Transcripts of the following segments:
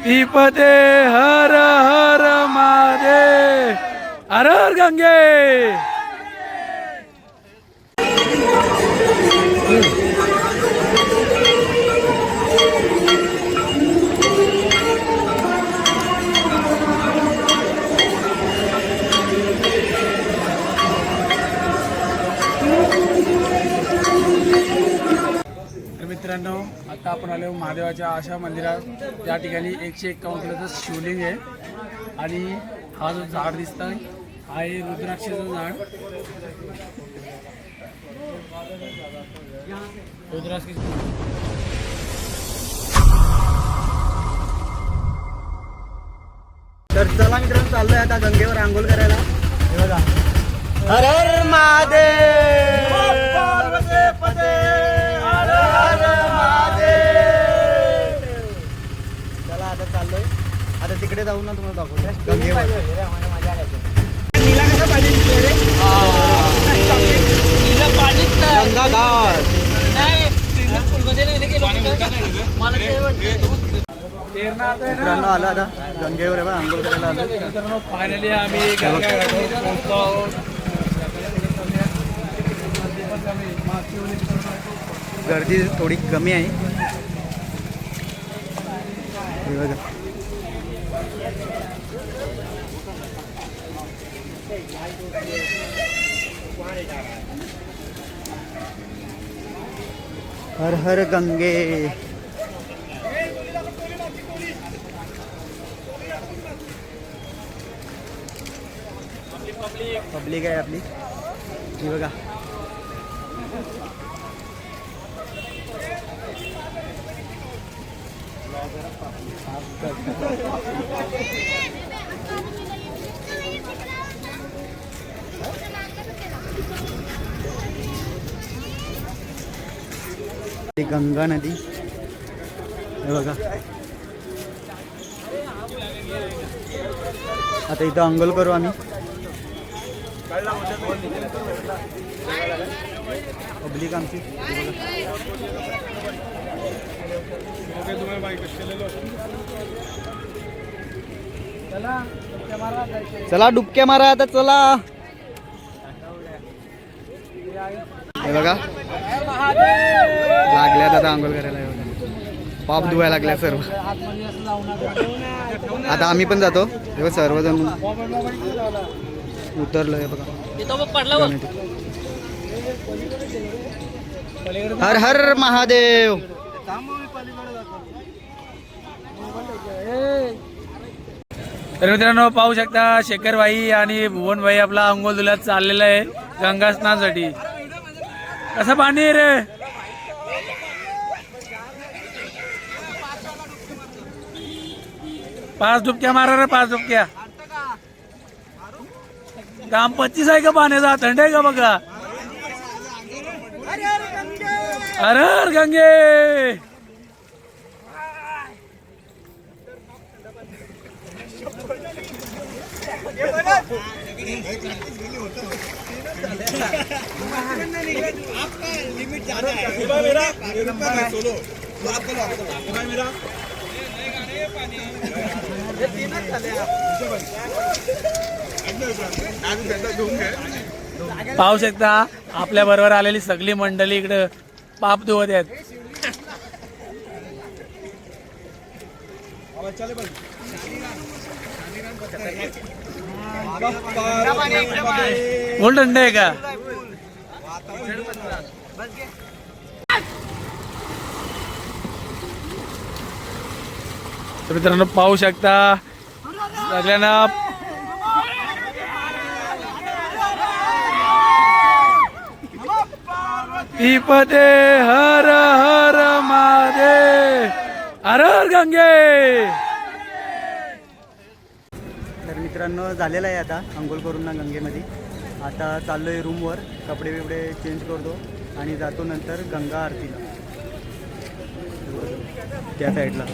पते हर हर महादेव हर हर गंगे। मित्रांनो, आता आपण आलो महादेवाच्या आशा मंदिरात। या ठिकाणी 151 किलोचं शिवलिंग आहे आणि हा जो झाड दिसतोय हा आहे रुद्राक्षाचं झाड। रुद्राक्ष तर चला मित्रांनो, चाललोय आता गंगेवर आंघोळ करायला। हे बघा, हर हर महादेव पते हर हर महादेव। चला आता चाललोय, आता तिकडे जाऊन ना तुम्हाला दाखवतो गंगेवर। गंगा घाट मित्रांनो आला आता गंगेवर आहे बा, आंघोळ करायला आलो। मित्रांनो, फायनली आम्ही गंगा घाटावर पोहोचलो आहोत। गर्दी थोडी कमी आहे। हे बघा, हर हर गंगे। पब्लिक आहे आपली, ही बघा। गंगा नदी हे बघा। आता इथं अंघोळ करू आम्ही। पब्लिक आमची चला डुबक्या मारा आता, चला। हे बघा, लागल्या आता आंघोळ करायला, पाप धुवायला लागल्या सर्व। आता आम्ही पण जातो, तेव्हा सर्वजण उतरलो। हे बघा, हर हर महादेव। तर मित्रांनो, पाहू शकता शेखर भाई आणि भुवन भाई आपला अंघोळ धुल्यात चाललेला आहे गंगा स्नानासाठी। कसं पाणी आहे रे? पाच डुबक्या मारा रे, 5 डुबक्या। काम 25 आहे का पाण्याचा? थंड आहे का बघा। हर हर गंगे। पाहू शकता आपल्या बरोबर आलेली सगळी मंडळी इकडे पाप धुवत आहेत। फुल थंड आहे का? तर मित्रांनो, पाहू शकता सगळ्यांना पते हर हर महादेव हर हर गंगे। तर मित्रांनो, झालेलं आहे आता अंघोळ करून ना गंगेमध्ये। आता चाललोय रूमवर, कपडे बिपडे चेंज करतो आणि जातो नंतर गंगा आरतीला त्या साईडला।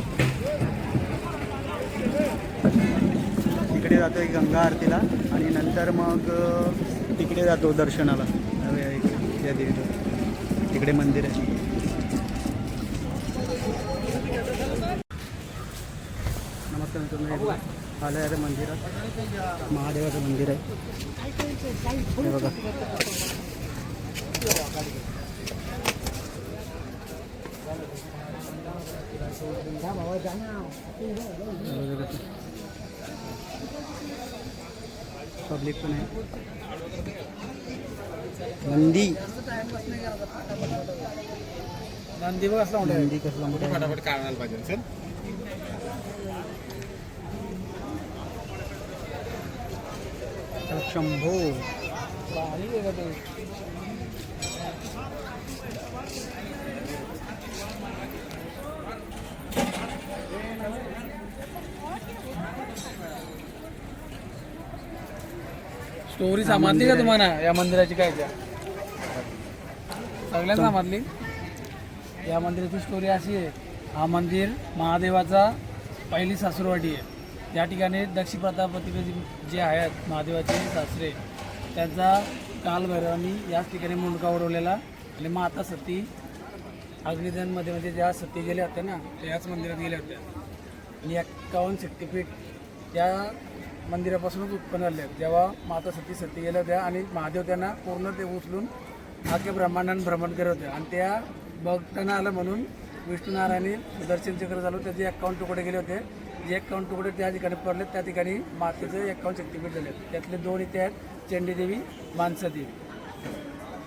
तिकडे जातोय गंगा आरतीला आणि नंतर मग तिकडे जातो दर्शनाला। त्या देवीचं तिकडे मंदिर आहे। नमस्कार मित्रांनो, आलं आहे मंदिरात. महादेवाचं मंदिर आहे हे बघा. पब्लिक पण आहे. नंदी नंदी बघ असला मोठा आहे. नंदी कसला मोठा आहे. फटाफट काढायला पाहिजे सर. शंभो भारी आहे का ते? स्टोरी समजली का तुम्हाला या मंदिराची काय त्या सगळ्यांना समजली. या मंदिराची स्टोरी अशी आहे, हा मंदिर महादेवाचा पहिली सासुरवाडी आहे. या ठिकाणी दक्ष प्रजापती जे आहेत महादेवाचे सासरे, त्यांचा कालभैरवांनी याच ठिकाणी मुंडका उडवलेला आणि माता सती अग्निदानमध्ये म्हणजे ज्या सती गेल्या होत्या ना, त्या याच मंदिरात गेल्या होत्या. आणि 51 शक्तिपीठ या मंदिरापासूनच उत्पन्न झाले आहेत. जेव्हा माता सती गेल्या होत्या आणि महादेव त्यांना पूर्ण ते उचलून अख्ख्या ब्रह्मांडाने भ्रमण करत होते आणि त्या बघताना आलं म्हणून विष्णू नारायणी सुदर्शन चक्र चालू त्याचे 51 तुकडे गेले होते. जे 51 तुकडे त्या ठिकाणी पडले त्या ठिकाणी मातेचे 51 शक्तिपीठ झाले. त्यातले 2 इथे आहेत, चंडीदेवी, मानसादेवी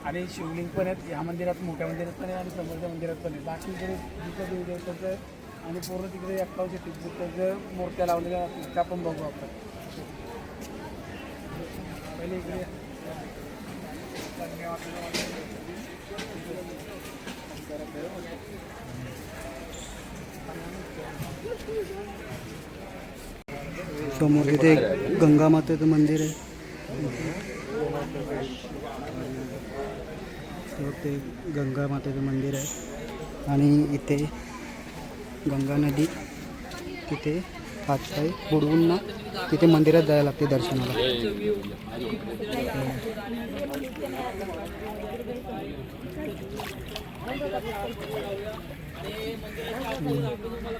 आणि शिवलिंग पण आहेत. ह्या मंदिरात मोठ्या मंदिरात पण आहे आणि समोरच्या मंदिरात पण आहे. बाकी इकडे जिथं देवी देवताचं आणि पूर्ण तिकडे 51 शक्तिपीठाचं मूर्त्या लावलेल्या असतात, त्या पण बघू आपण. पहिले इकडे समोर तिथे गंगा मातेचं मंदिर आहे. तर ते गंगा मातेचं मंदिर आहे आणि इथे गंगा नदी तिथे पाचपाई बुडवून ना तिथे मंदिरात जायला लागते दर्शनाला.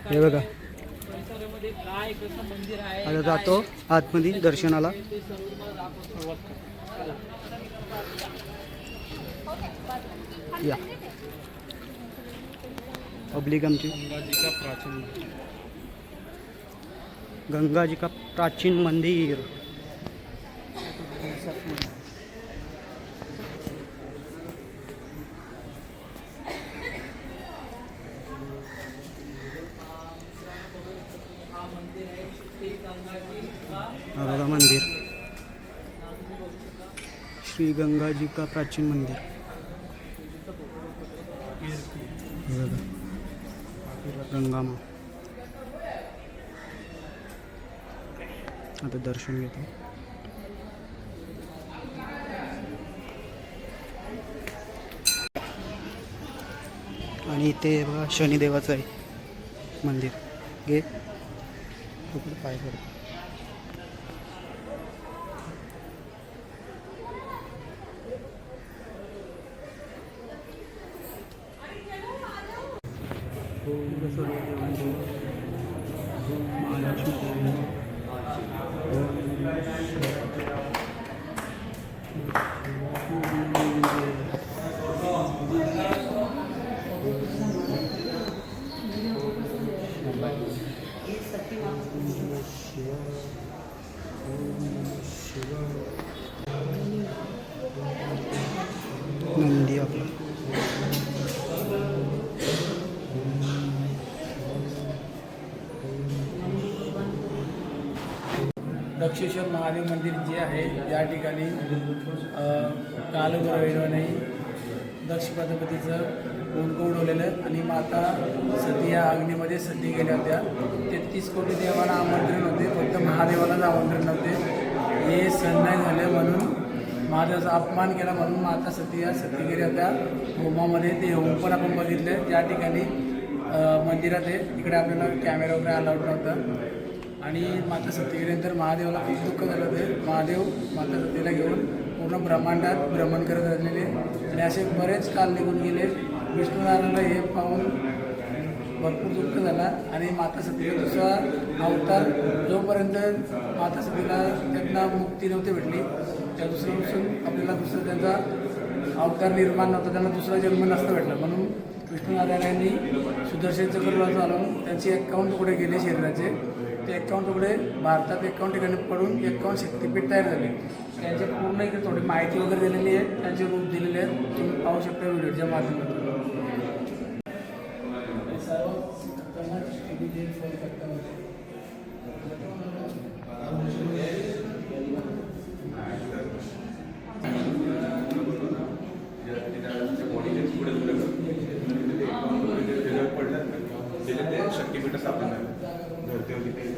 हे बघा, आता जातो आतमध्ये दर्शनाला. या पब्लिक आमची. गंगाजी का प्राचीन मंदिर. हा बघा मंदिर, श्री गंगाजी का प्राचीन मंदिर. हे बघा गंगा माँ. आता दर्शन घेतो. आणि इथे बघा शनिदेवाचं आहे मंदिर. घे तिकडे पाय पडतो. नंदी आपला. दक्षेश्वर महादेव मंदिर जे आहे या ठिकाणी कालभैरवाने दक्ष प्रजापतीचं मुंडकं उडवलेलं आणि माता सती या अग्नीमध्ये सती गेल्या होत्या. 33 कोटी देवाला आमंत्रण होते, फक्त महादेवालाच आमंत्रण नव्हते. हे सण नाही झाले म्हणून महादेवाचा अपमान केला म्हणून माता सती या सती गेल्या होत्या होमामध्ये. ते होम पण आपण बघितले त्या ठिकाणी मंदिरात आहे. इकडे आपल्याला कॅमेरा वगैरे अलाउड नव्हता. आणि माता सती गेल्यानंतर महादेवाला खूप दुःख झालं होते. महादेव माता सतीला घेऊन पूर्ण ब्रह्मांडात भ्रमण करत राहिलेले आणि असे बरेच काल निघून गेले. विष्णू नारायणला हे पाहून भरपूर दुःख झाला आणि माता सतीचा दुसरा अवतार जोपर्यंत माता सतीला त्यांना मुक्ती नव्हती भेटली त्या दुसऱ्यापासून आपल्याला दुसरा त्यांचा अवतार निर्माण नव्हता, त्यांना दुसरा जन्म नसता भेटला. म्हणून विष्णुनारायणांनी सुदर्शन चक्र चालवून त्यांचे 51 तुकडे गेले शरीराचे. ते 51 तुकडे भारतात 51 ठिकाणी पडून 51 शक्तिपीठ तयार झाले. त्यांचे पूर्ण इकडे थोडी माहिती वगैरे दिलेली आहे, त्यांचे रूप दिलेले आहेत, तुम्ही पाहू शकता व्हिडिओच्या माध्यमातून. शक्तीपीठ स्थापन झालं धरतीवरती ते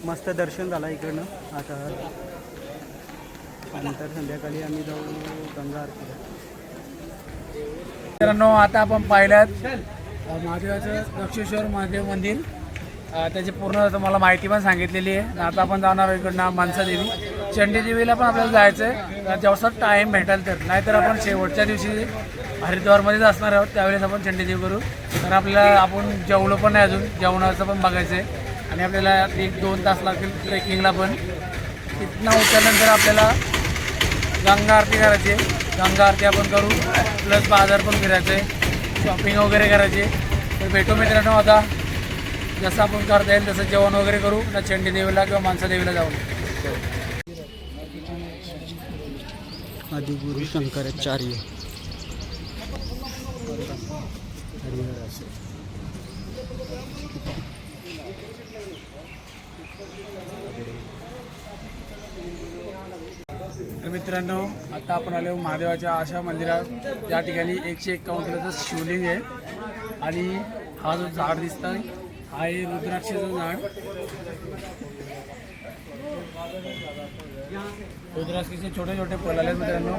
मस्त दर्शन झालं इकडनं. आता नंतर संध्याकाळी आम्ही जाऊ गंगा आरतीला. मित्रांनो, आता आपण पाहिल्यात महादेवाचं दक्षेश्वर महादेव मंदिर. त्याची पूर्ण तुम्हाला माहिती पण सांगितलेली आहे. आता आपण जाणार इकडनं मानसादेवी. चंडीदेवीला पण आपल्याला जायचं आहे जेव्हा टाईम भेटेल तर, नाहीतर आपण शेवटच्या दिवशी हरिद्वारमध्येच असणार आहोत, त्यावेळेस आपण चंडीदेवी करू. तर आपल्याला आपण जेवलो पण नाही अजून, जेवणाचं पण बघायचं आहे आणि आपल्याला 1-2 तास लागतील ट्रेकिंगला पण. तिथनं उतरल्यानंतर आपल्याला गंगा आरती करायची आहे. गंगा आरती आपण करू, प्लस बाजार पण फिरायचं आहे, शॉपिंग वगैरे करायची. तर भेटू मित्रांनो आता, जसं आपण करता येईल तसं जेवण वगैरे करू ना चंडीदेवीला किंवा मानसादेवीला जाऊन. आदिगुरु शंकराचार्य. तर मित्रांनो, आता आपण आलो महादेवाच्या अशा मंदिरात या ठिकाणी 151 किलोचं शिवलिंग आहे. आणि हा जो झाड दिसत आहे हा आहे रुद्राक्षाचं झाड. रुद्राक्षाचे छोटे छोटे फुलं आहेत मित्रांनो.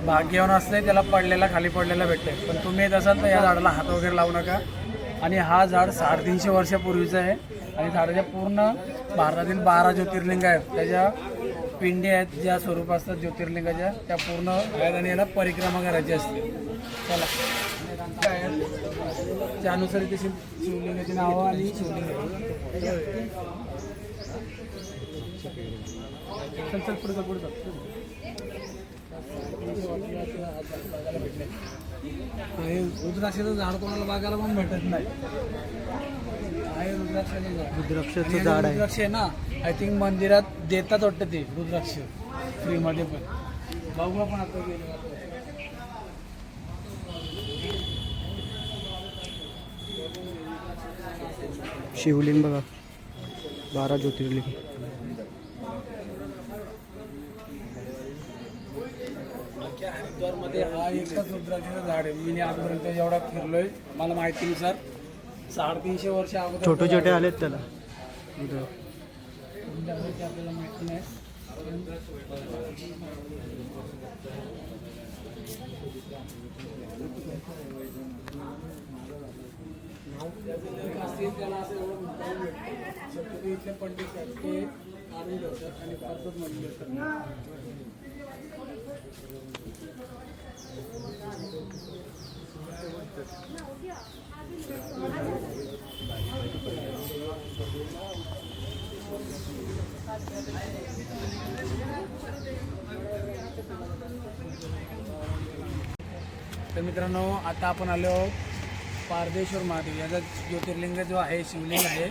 भाग्यवान असले त्याला पडलेला खाली पडलेला भेटते, पण तुम्ही येत असाल तर या झाडाला हात वगैरे लावू नका. आणि हा झाड 350 वर्षापूर्वीचं आहे. आणि झाडाच्या पूर्ण भारतातील 12 ज्योतिर्लिंग आहेत, त्याच्या पिंडी आहेत ज्या स्वरूप असतात ज्योतिर्लिंगाच्या, त्या पूर्ण आहेत आणि याला परिक्रमा करायची असते. चला काय आहे त्यानुसार इथे शिवलिंगाची नावं आणि शिवलिंग. चल पुढचं पुढचं हे रुद्राक्षाचं झाड कोणाला बघायला पण भेटत नाही. आहे रुद्राक्षाचं झाड. रुद्राक्षाचं झाड आहे. रुद्राक्ष आहे ना, आय थिंक मंदिरात देतात वाटतं ते रुद्राक्ष फ्रीमध्ये पण. बघू आपण आता गेलो. शिवलिंग बघा, 12 ज्योतिर्लिंग. हरिद्वारमध्ये हा एकच रुद्राक्षाचं झाड आहे. मी आजपर्यंत एवढा फिरलोय, मला माहितीनुसार 350 वर्ष अगोदर छोटे छोटे आलेत त्याला. आपल्याला माहिती नाही. त्याला असं एवढं महत्त्व भेटतं. शक्यतो इथले पंडित आहेत ते काढून ठेवतात आणि परतच म्हणून देतात. तर मित्रांनो, आता आपण आलो पारदेश्वर महादेव. याचा ज्योतिर्लिंग जो आहे शिवलिंग आहे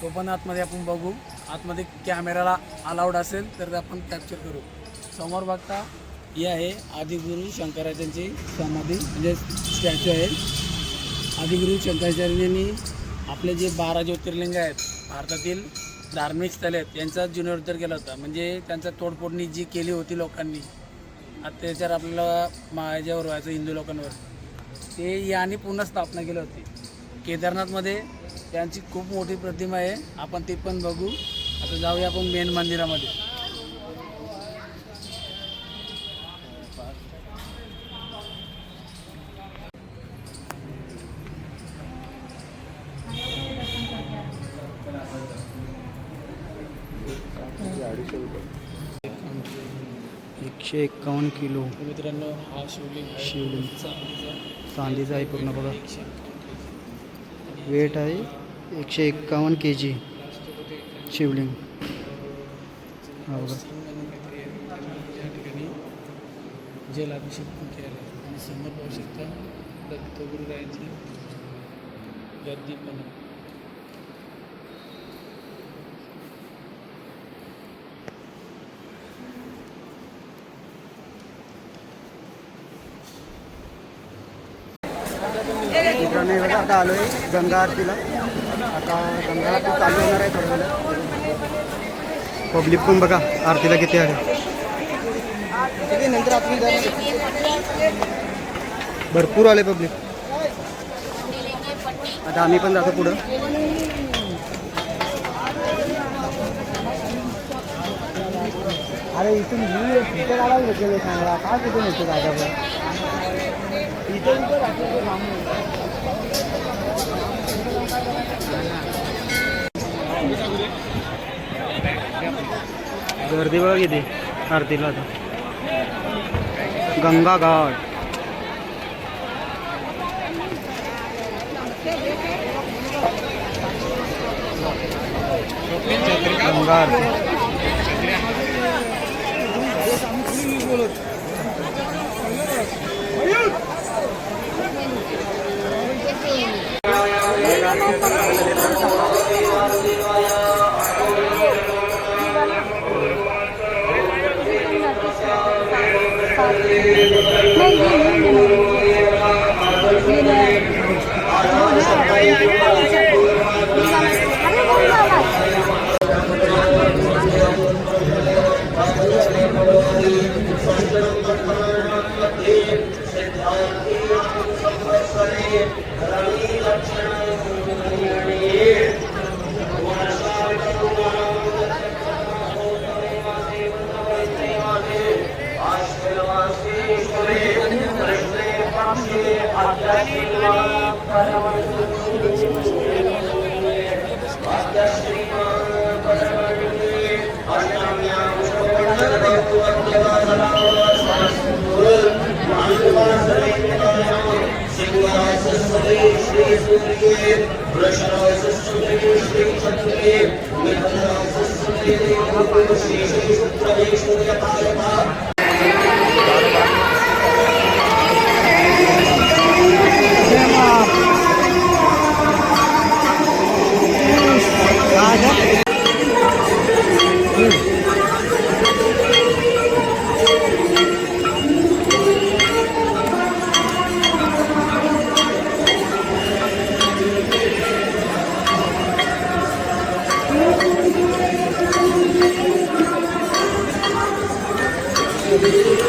तो पण आतमध्ये आपण बघू. आतमध्ये कॅमेराला अलाउड असेल तर आपण कॅप्चर करू. समोर बघता ही आहे आदिगुरु शंकराचार्यांची समाधी म्हणजे स्टॅच्यू आहे. आदिगुरु शंकराचार्यांनी आपले जे 12 ज्योतिर्लिंग आहेत भारतातील धार्मिक स्थळे आहेत यांचा जीर्णोद्धार केला होता. म्हणजे त्यांचा तोडफोडणी जी केली होती लोकांनी, अत्याचार आपल्याला ह्याच्यावर व्हायचं हिंदू लोकांवर, ते यांनी पुन्हा स्थापना केली होती. केदारनाथमध्ये त्यांची खूप मोठी प्रतिमा आहे, आपण ते पण बघू. आता जाऊया आपण मेन मंदिरामध्ये. एकशे 51 किलो मित्रांनो हा शिवलिंग आहे. शिवलिंग चांदीचा. चांदीचा आहे पूर्ण बघा. 100. वेट आहे 151 kg शिवलिंग. हा बघा. या ठिकाणी जलाभिषेक पण केला आहे. आणि समोर पाहू शकता दत्तगुरुरायांची गर्दी पण आहे. मित्रांनो हे बघा, आता आलो आहे गंगा आरतीला. आता गंगा आरती चालू होणार आहे थोड्या वेळात. पब्लिक पण बघा आरतीला किती आहे. नंतर आपण भरपूर आले पब्लिक. आता आम्ही पण जातो पुढं. अरे इथून तिथे काढायला भेटेल सांगा काय कुठून येतो दादा इथं गर्दी बघा किती आरतीला. आता गंगा घाट. गंगा आरती. Thank you.